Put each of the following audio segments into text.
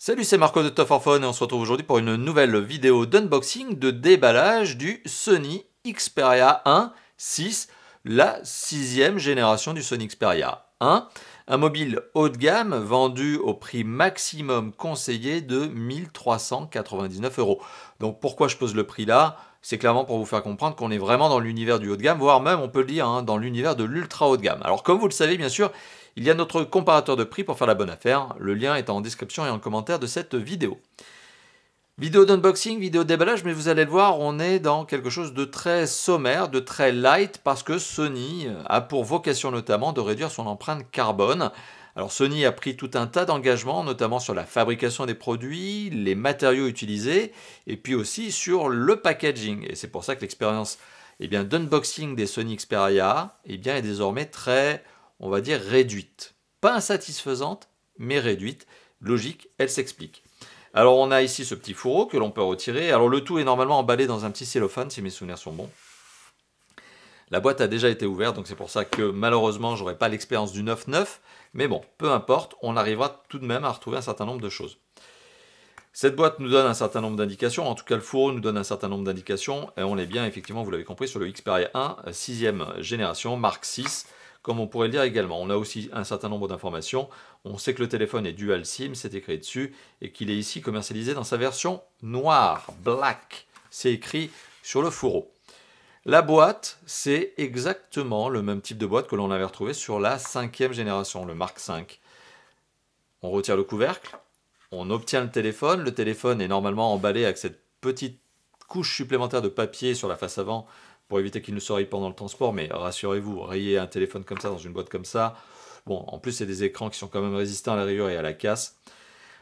Salut, c'est Marco de Top for Phone et on se retrouve aujourd'hui pour une nouvelle vidéo d'unboxing de déballage du Sony Xperia 1 6, la sixième génération du Sony Xperia 1. Un mobile haut de gamme vendu au prix maximum conseillé de 1399 €. Donc pourquoi je pose le prix là? C'est clairement pour vous faire comprendre qu'on est vraiment dans l'univers du haut de gamme, voire même on peut le dire dans l'univers de l'ultra haut de gamme. Alors comme vous le savez bien sûr, il y a notre comparateur de prix pour faire la bonne affaire. Le lien est en description et en commentaire de cette vidéo. Vidéo d'unboxing, vidéo de déballage, mais vous allez le voir, on est dans quelque chose de très sommaire, de très light, parce que Sony a pour vocation notamment de réduire son empreinte carbone. Alors Sony a pris tout un tas d'engagements, notamment sur la fabrication des produits, les matériaux utilisés, et puis aussi sur le packaging. Et c'est pour ça que l'expérience d'unboxing des Sony Xperia est désormais très, on va dire, réduite. Pas insatisfaisante, mais réduite. Logique, elle s'explique. Alors on a ici ce petit fourreau que l'on peut retirer. Alors le tout est normalement emballé dans un petit cellophane si mes souvenirs sont bons. La boîte a déjà été ouverte, donc c'est pour ça que malheureusement j'aurai pas l'expérience du 9-9. Mais bon, peu importe, on arrivera tout de même à retrouver un certain nombre de choses. Cette boîte nous donne un certain nombre d'indications, en tout cas le fourreau nous donne un certain nombre d'indications, et on est bien effectivement, vous l'avez compris, sur le Xperia 1, 6e génération, marque 6, comme on pourrait le dire également. On a aussi un certain nombre d'informations. On sait que le téléphone est dual SIM, c'est écrit dessus, et qu'il est ici commercialisé dans sa version noire, black. C'est écrit sur le fourreau. La boîte, c'est exactement le même type de boîte que l'on avait retrouvé sur la 5e génération, le Mark 5. On retire le couvercle, on obtient le téléphone est normalement emballé avec cette petite couche supplémentaire de papier sur la face avant, pour éviter qu'il ne se raye pendant le transport, mais rassurez-vous, rayer un téléphone comme ça dans une boîte comme ça, bon, en plus c'est des écrans qui sont quand même résistants à la rayure et à la casse.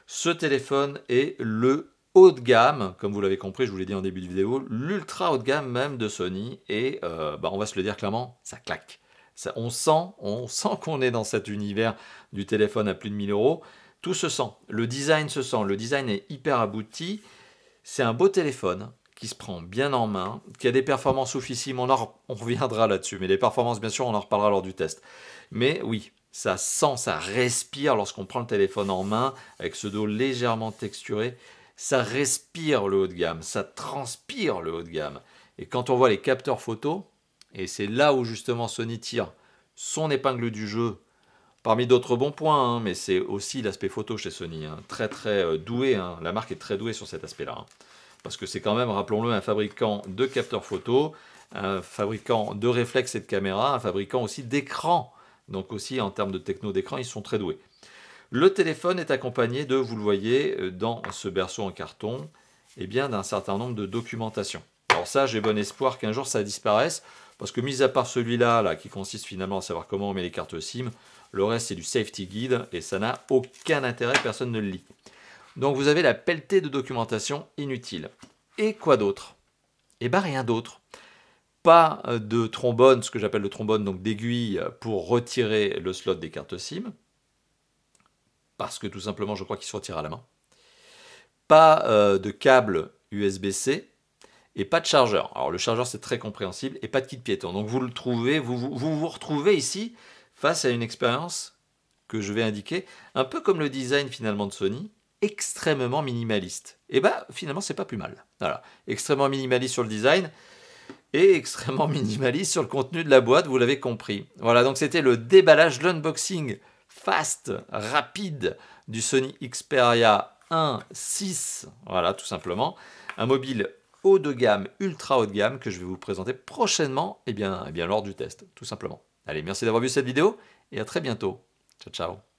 Ce téléphone est le haut de gamme, comme vous l'avez compris, je vous l'ai dit en début de vidéo, l'ultra haut de gamme même de Sony, et on va se le dire clairement, ça claque. Ça, on sent qu'on est dans cet univers du téléphone à plus de 1000 €. Tout se sent, le design se sent, le design est hyper abouti, c'est un beau téléphone qui se prend bien en main, qui a des performances oufissimes, on reviendra là-dessus, mais les performances, bien sûr, on en reparlera lors du test. Mais oui, ça sent, ça respire lorsqu'on prend le téléphone en main, avec ce dos légèrement texturé, ça respire le haut de gamme, ça transpire le haut de gamme. Et quand on voit les capteurs photo, et c'est là où justement Sony tire son épingle du jeu, parmi d'autres bons points, mais c'est aussi l'aspect photo chez Sony, très très doué, la marque est très douée sur cet aspect-là. Parce que c'est quand même, rappelons-le, un fabricant de capteurs photo, un fabricant de réflexes et de caméras, un fabricant aussi d'écran. Donc aussi en termes de techno d'écran, ils sont très doués. Le téléphone est accompagné de, vous le voyez, dans ce berceau en carton, d'un certain nombre de documentations. Alors ça, j'ai bon espoir qu'un jour ça disparaisse, parce que mis à part celui-là, qui consiste finalement à savoir comment on met les cartes SIM, le reste c'est du safety guide, et ça n'a aucun intérêt, personne ne le lit. Donc vous avez la pelletée de documentation inutile. Et quoi d'autre? Eh bien rien d'autre. Pas de trombone, ce que j'appelle le trombone, donc d'aiguille pour retirer le slot des cartes SIM. Parce que tout simplement je crois qu'il se retire à la main. Pas de câble USB-C. Et pas de chargeur. Alors le chargeur c'est très compréhensible. Et pas de kit piéton. Donc vous le trouvez, vous retrouvez ici face à une expérience que je vais indiquer, un peu comme le design finalement de Sony, extrêmement minimaliste. Et finalement c'est pas plus mal. Voilà, extrêmement minimaliste sur le design et extrêmement minimaliste sur le contenu de la boîte, vous l'avez compris. Voilà, donc c'était le déballage, l'unboxing fast, rapide du Sony Xperia 1 6. Voilà, tout simplement, un mobile haut de gamme, ultra haut de gamme que je vais vous présenter prochainement, lors du test, tout simplement. Allez, merci d'avoir vu cette vidéo et à très bientôt. Ciao, ciao.